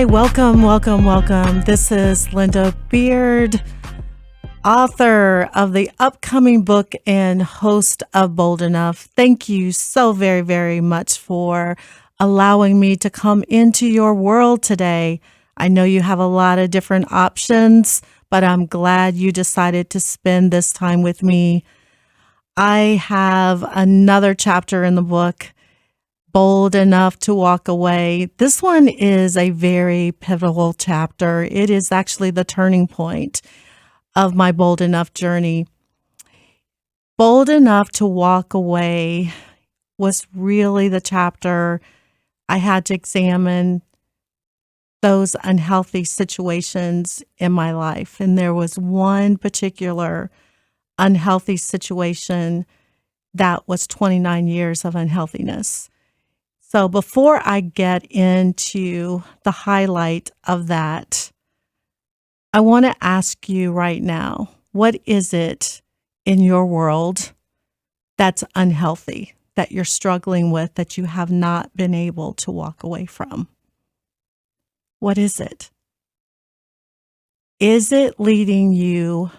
Hi, welcome. This is Linda Beard, author of the upcoming book and host of Bold Enough. Thank you so very, very much for allowing me to come into your world today. I know you have a lot of different options, but I'm glad you decided to spend this time with me. I have another chapter in the book, Bold Enough to Walk Away. This one is a very pivotal chapter. It is actually the turning point of my Bold Enough journey. Bold Enough to Walk Away was really the chapter I had to examine those unhealthy situations in my life. And there was one particular unhealthy situation that was 29 years of unhealthiness. So before I get into the highlight of that, I want to ask you right now, what is it in your world that's unhealthy, that you're struggling with, that you have not been able to walk away from? What is it? Is it leading you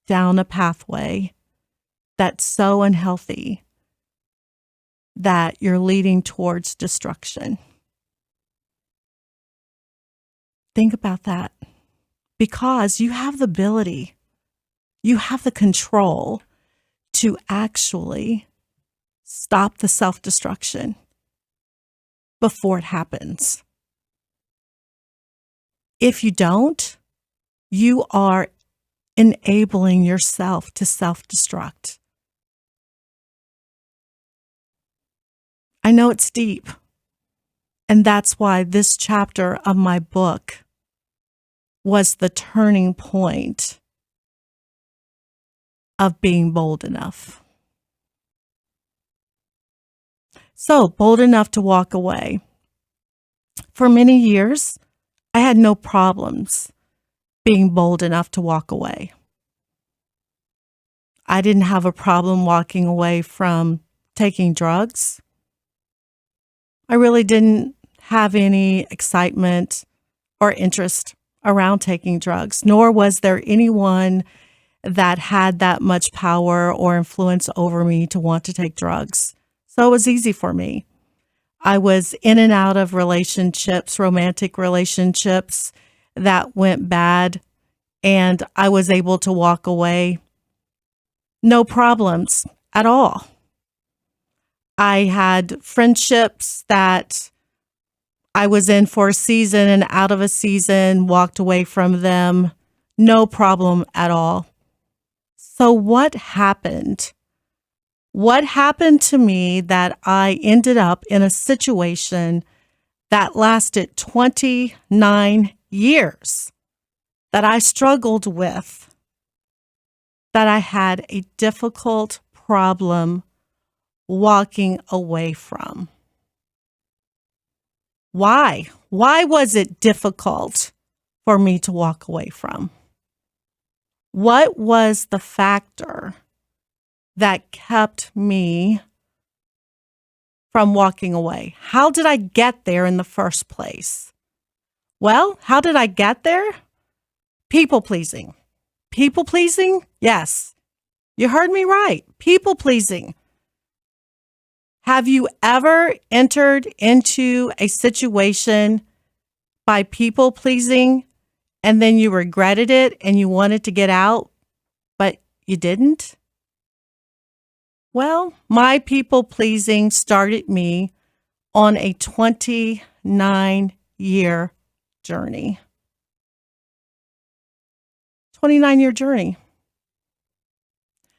down a pathway that's so unhealthy that you're leading towards destruction? Think about that, because you have the ability, you have the control to actually stop the self-destruction before it happens. If you don't, you are enabling yourself to self-destruct. I know it's deep, and that's why this chapter of my book was the turning point of being bold enough. So, bold enough to walk away. For many years, I had no problems being bold enough to walk away. I didn't have a problem walking away from taking drugs. I really didn't have any excitement or interest around taking drugs, nor was there anyone that had that much power or influence over me to want to take drugs. So it was easy for me. I was in and out of relationships, romantic relationships that went bad, and I was able to walk away. No problems at all. I had friendships that I was in for a season and out of a season, walked away from them. No problem at all. So what happened? What happened to me that I ended up in a situation that lasted 29 years, that I struggled with, that I had a difficult problem walking away from? Why? Why was it difficult for me to walk away from? What was the factor that kept me from walking away? How did I get there in the first place? Well, how did I get there? People pleasing. People pleasing? Yes. You heard me right. People pleasing. Have you ever entered into a situation by people pleasing and then you regretted it and you wanted to get out, but you didn't? Well, my people pleasing started me on a 29-year journey. 29-year journey.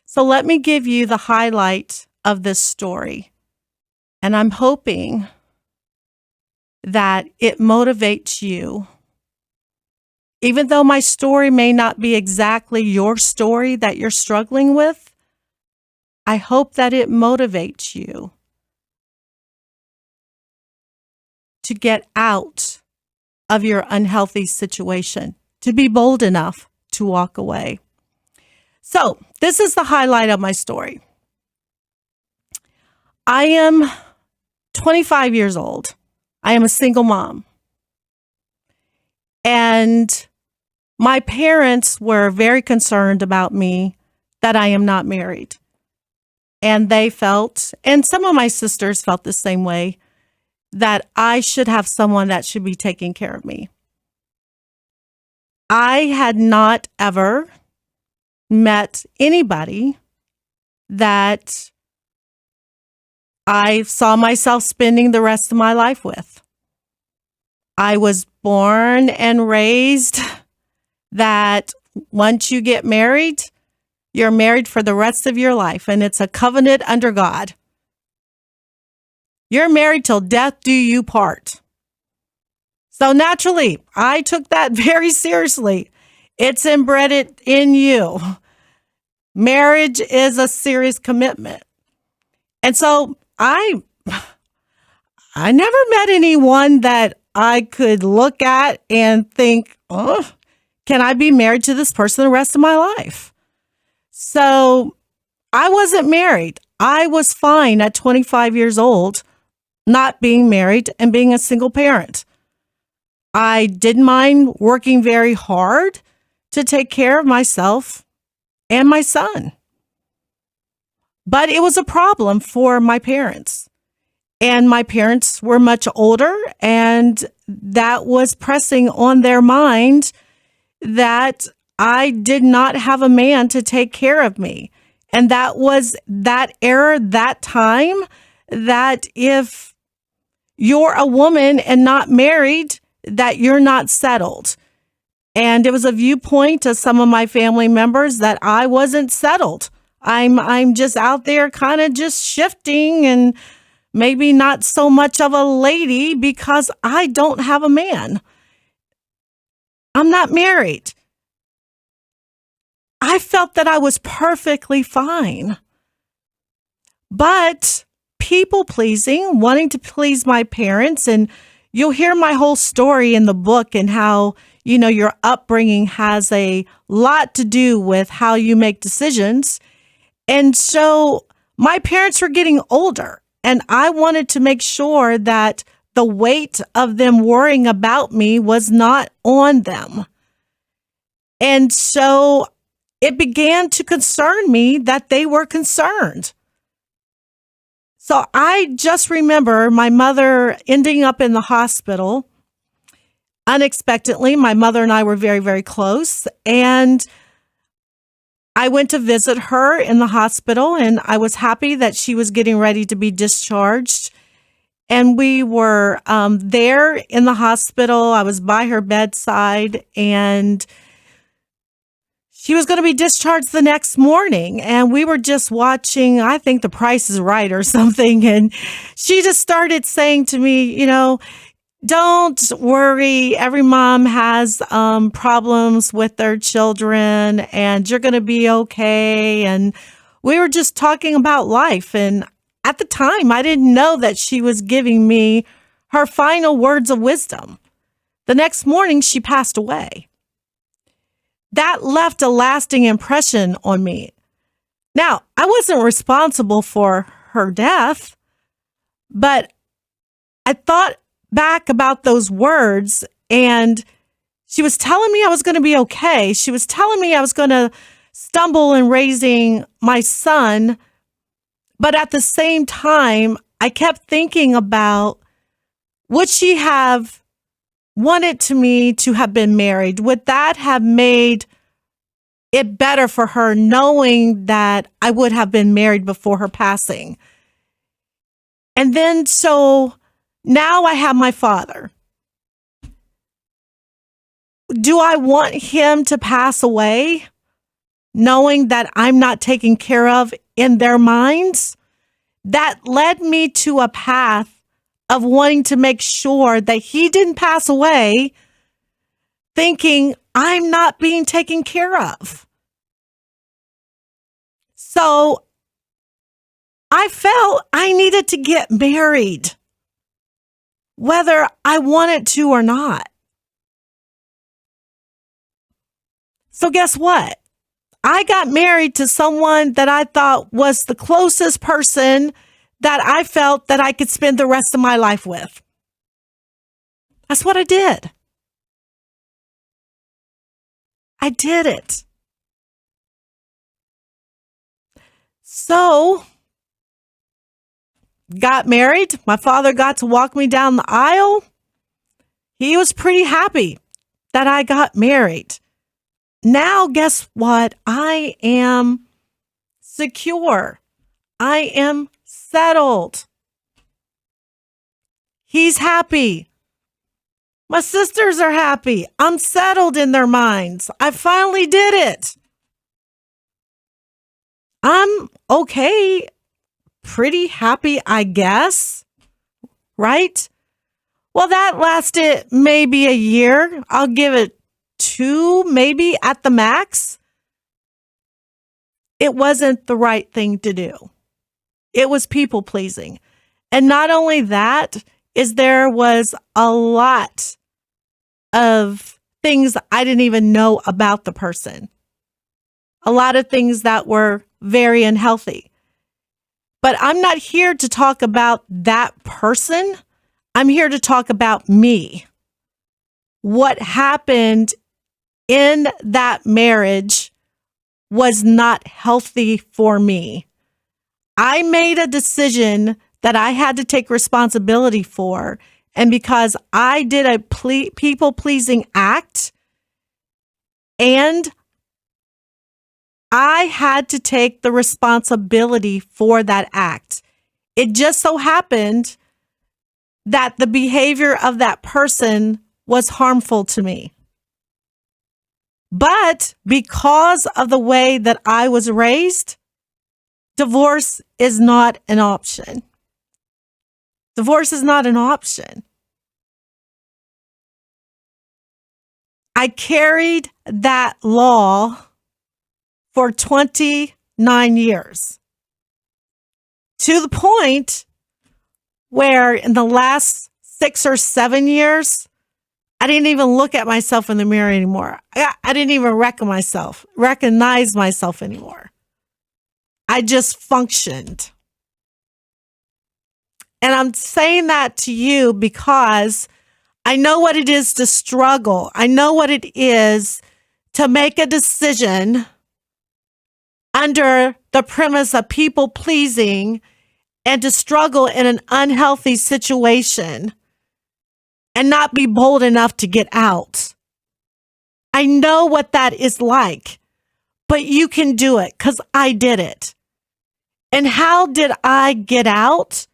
So let me give you the highlight of this story. And I'm hoping that it motivates you. Even though my story may not be exactly your story that you're struggling with, I hope that it motivates you to get out of your unhealthy situation, to be bold enough to walk away. So, this is the highlight of my story. I am 25 years old. I am a single mom. And my parents were very concerned about me that I am not married. And they felt, and some of my sisters felt the same way, that I should have someone that should be taking care of me. I had not ever met anybody that I saw myself spending the rest of my life with. I was born and raised that once you get married, you're married for the rest of your life, and it's a covenant under God. You're married till death do you part. So naturally, I took that very seriously. It's inbred in you. Marriage is a serious commitment. And so I never met anyone that I could look at and think, oh, can I be married to this person the rest of my life? So I wasn't married. I was fine at 25 years old, not being married and being a single parent. I didn't mind working very hard to take care of myself and my son. But it was a problem for my parents. And my parents were much older, and that was pressing on their mind that I did not have a man to take care of me. And that was that era, that time, that if you're a woman and not married, that you're not settled. And it was a viewpoint to some of my family members that I wasn't settled. I'm just out there kind of just shifting and maybe not so much of a lady because I don't have a man. I'm not married. I felt that I was perfectly fine. But people pleasing, wanting to please my parents, and you'll hear my whole story in the book and how, your upbringing has a lot to do with how you make decisions. And so my parents were getting older, and I wanted to make sure that the weight of them worrying about me was not on them. And so it began to concern me that they were concerned. So I just remember my mother ending up in the hospital unexpectedly. My mother and I were very, very close, and I went to visit her in the hospital, and I was happy that she was getting ready to be discharged. And we were there in the hospital. I was by her bedside, and she was going to be discharged the next morning. And we were just watching, I think, The Price is Right or something. And she just started saying to me, don't worry. Every mom has problems with their children, and you're going to be okay. And we were just talking about life. And at the time, I didn't know that she was giving me her final words of wisdom. The next morning, she passed away. That left a lasting impression on me. Now, I wasn't responsible for her death, but I thought back about those words, and she was telling me I was going to be okay. She was telling me I was going to stumble in raising my son. But at the same time, I kept thinking about, would she have wanted me to have been married? Would that have made it better for her knowing that I would have been married before her passing? And then so now I have my father. Do I want him to pass away knowing that I'm not taken care of in their minds? That led me to a path of wanting to make sure that he didn't pass away thinking I'm not being taken care of. So I felt I needed to get married, whether I wanted to or not. So guess what? I got married to someone that I thought was the closest person that I felt that I could spend the rest of my life with. That's what I did. I did it. So, got married. My father got to walk me down the aisle. He was pretty happy that I got married. Now, guess what? I am secure. I am settled. He's happy. My sisters are happy. I'm settled in their minds. I finally did it. I'm okay. Pretty happy, I guess. Right? Well, that lasted maybe a year. I'll give it 2, maybe at the max. It wasn't the right thing to do. It was people pleasing. And not only that, is there was a lot of things I didn't even know about the person. A lot of things that were very unhealthy. But I'm not here to talk about that person. I'm here to talk about me. What happened in that marriage was not healthy for me. I made a decision that I had to take responsibility for. And because I did a people-pleasing act, and I had to take the responsibility for that act. It just so happened that the behavior of that person was harmful to me. But because of the way that I was raised, divorce is not an option. Divorce is not an option. I carried that law for 29 years, to the point where in the last 6 or 7 years, I didn't even look at myself in the mirror anymore. I didn't even recognize myself anymore. I just functioned. And I'm saying that to you because I know what it is to struggle. I know what it is to make a decision under the premise of people pleasing and to struggle in an unhealthy situation and not be bold enough to get out. I know what that is like, but you can do it because I did it. And how did I get out?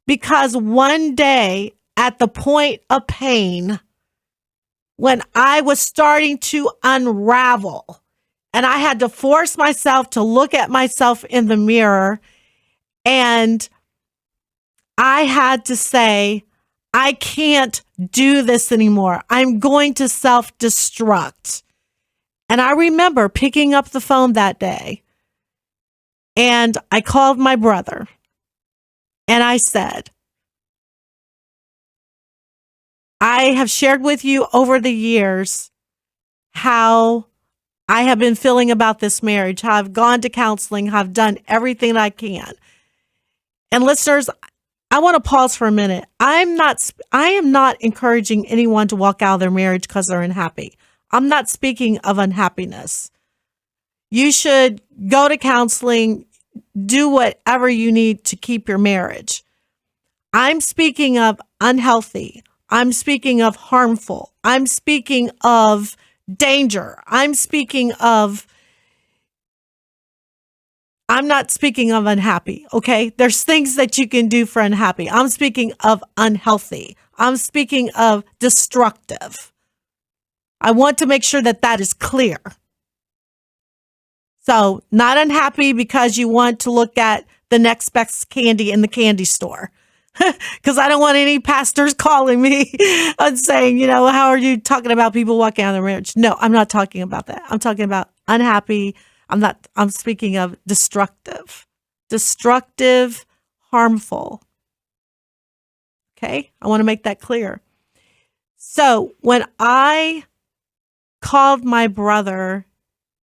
Because one day at the point of pain, when I was starting to unravel, and I had to force myself to look at myself in the mirror, and I had to say, I can't do this anymore. I'm going to self-destruct. And I remember picking up the phone that day, and I called my brother, and I said, I have shared with you over the years how I have been feeling about this marriage, how I've gone to counseling, how I've done everything I can. And listeners, I want to pause for a minute. I am not encouraging anyone to walk out of their marriage because they're unhappy. I'm not speaking of unhappiness. You should go to counseling, do whatever you need to keep your marriage. I'm speaking of unhealthy. I'm speaking of harmful. I'm speaking of danger. I'm not speaking of unhappy, okay? There's things that you can do for unhappy. I'm speaking of unhealthy. I'm speaking of destructive. I want to make sure that that is clear. So, not unhappy because you want to look at the next best candy in the candy store. Because I don't want any pastors calling me and saying, how are you talking about people walking out of their marriage? No, I'm not talking about that. I'm talking about unhappy. I'm speaking of destructive, harmful. Okay. I want to make that clear. So when I called my brother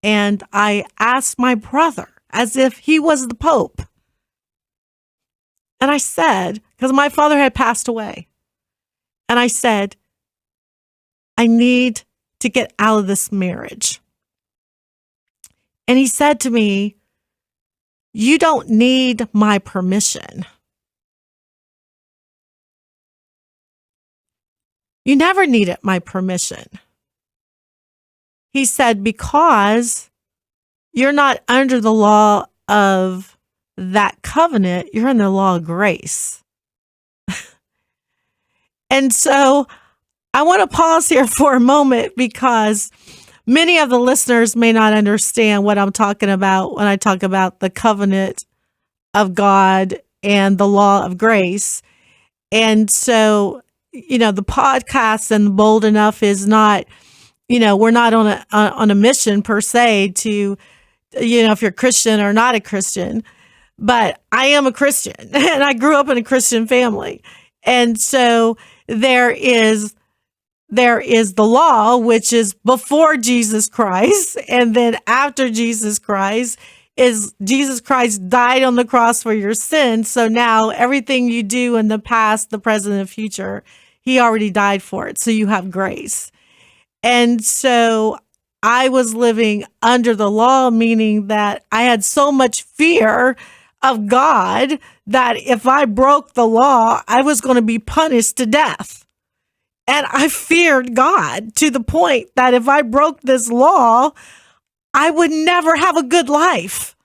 and I asked my brother as if he was the Pope, and I said, because my father had passed away, and I said, I need to get out of this marriage. And he said to me, "You don't need my permission. You never needed my permission." He said, "Because you're not under the law of that covenant, you're in the law of grace." And so I want to pause here for a moment because many of the listeners may not understand what I'm talking about when I talk about the covenant of God and the law of grace. And so, the podcast and Bold Enough is not, we're not on a mission per se to, if you're Christian or not a Christian, but I am a Christian and I grew up in a Christian family. And so there is the law, which is before Jesus Christ. And then after Jesus Christ is Jesus Christ died on the cross for your sins. So now everything you do in the past, the present, and future, he already died for it. So you have grace. And so I was living under the law, meaning that I had so much fear of God that if I broke the law, I was going to be punished to death. And I feared God to the point that if I broke this law, I would never have a good life.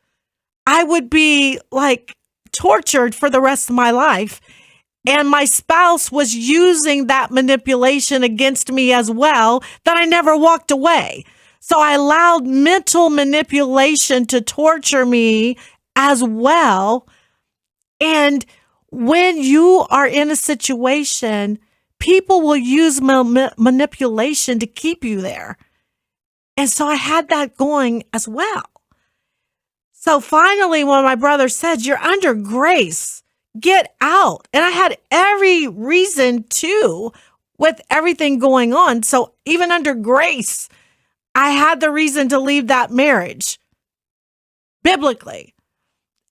I would be tortured for the rest of my life. And my spouse was using that manipulation against me as well, that I never walked away. So I allowed mental manipulation to torture me as well. And when you are in a situation, people will use manipulation to keep you there. And so I had that going as well. So finally, when my brother said, "You're under grace, get out." And I had every reason to, with everything going on. So even under grace, I had the reason to leave that marriage biblically.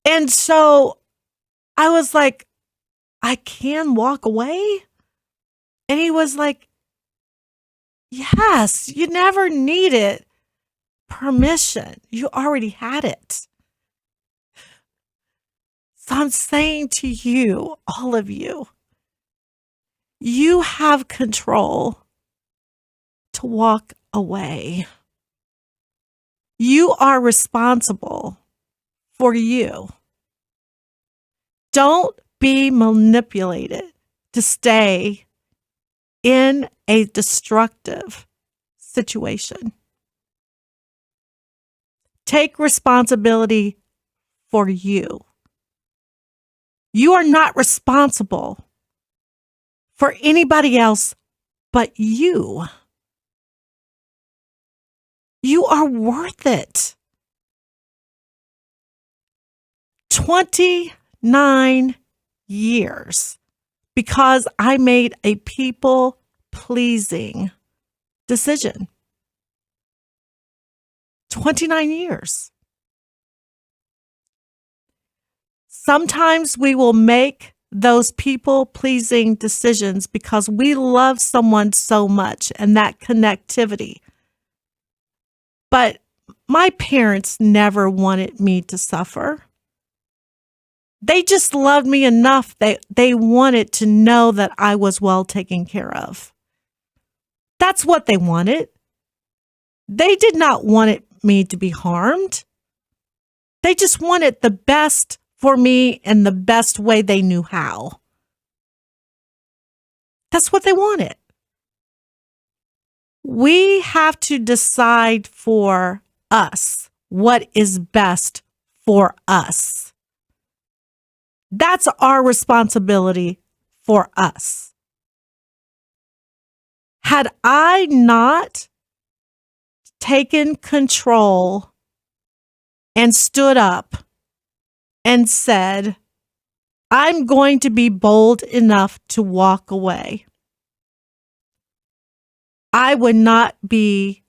And so I was like, "I can walk away?" And he was like, "Yes, you never needed permission. You already had it." So I'm saying to you, all of you, you have control to walk away. You are responsible for you. Don't be manipulated to stay in a destructive situation. Take responsibility for you. You are not responsible for anybody else but you. You are worth it. 29 years because I made a people-pleasing decision. 29 years. Sometimes we will make those people-pleasing decisions because we love someone so much and that connectivity. But my parents never wanted me to suffer. They just loved me enough that they wanted to know that I was well taken care of. That's what they wanted. They did not want me to be harmed. They just wanted the best for me in the best way they knew how. That's what they wanted. We have to decide for us what is best for us. That's our responsibility for us. Had I not taken control and stood up and said, "I'm going to be bold enough to walk away," I would not be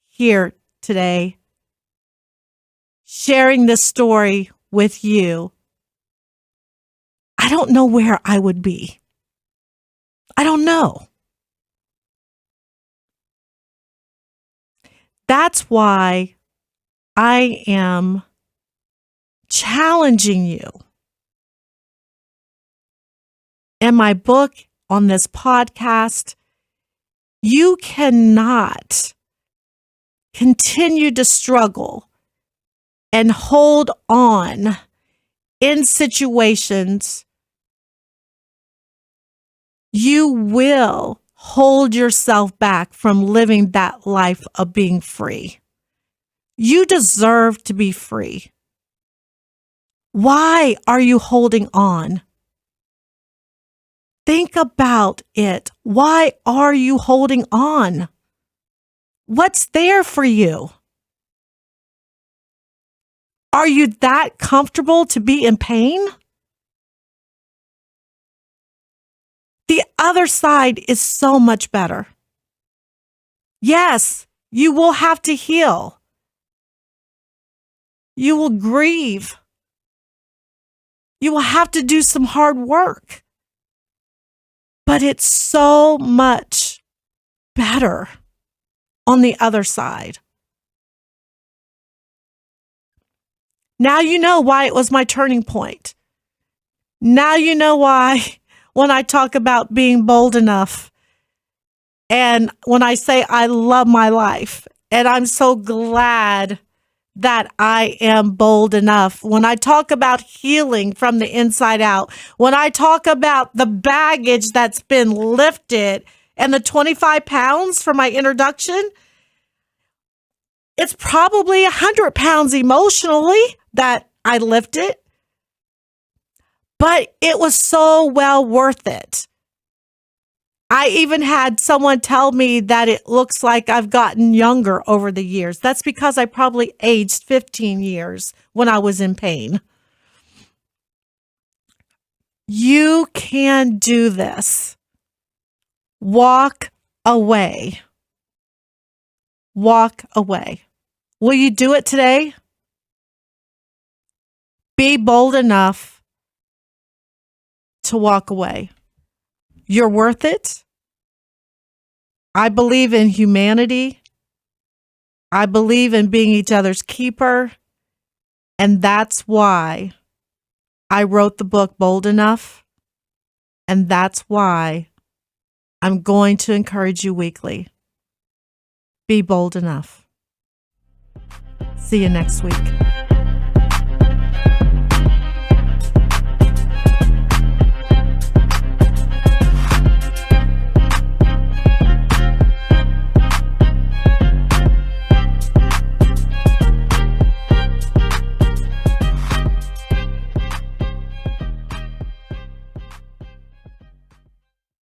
here today sharing this story with you. I don't know where I would be. I don't know. That's why I am challenging you in my book, on this podcast. You cannot continue to struggle and hold on in situations. You will hold yourself back from living that life of being free. You deserve to be free. Why are you holding on? Think about it. Why are you holding on? What's there for you? Are you that comfortable to be in pain? The other side is so much better. Yes, you will have to heal. You will grieve. You will have to do some hard work. But it's so much better on the other side. Now you know why it was my turning point. Now you know why when I talk about being bold enough and when I say I love my life and I'm so glad that I am bold enough. When I talk about healing from the inside out, when I talk about the baggage that's been lifted and the 25 pounds from my introduction, it's probably 100 pounds emotionally that I lifted, but it was so well worth it. I even had someone tell me that it looks like I've gotten younger over the years. That's because I probably aged 15 years when I was in pain. You can do this. Walk away. Walk away. Will you do it today? Be bold enough to walk away. You're worth it. I believe in humanity. I believe in being each other's keeper. And that's why I wrote the book Bold Enough. And that's why I'm going to encourage you weekly. Be bold enough. See you next week.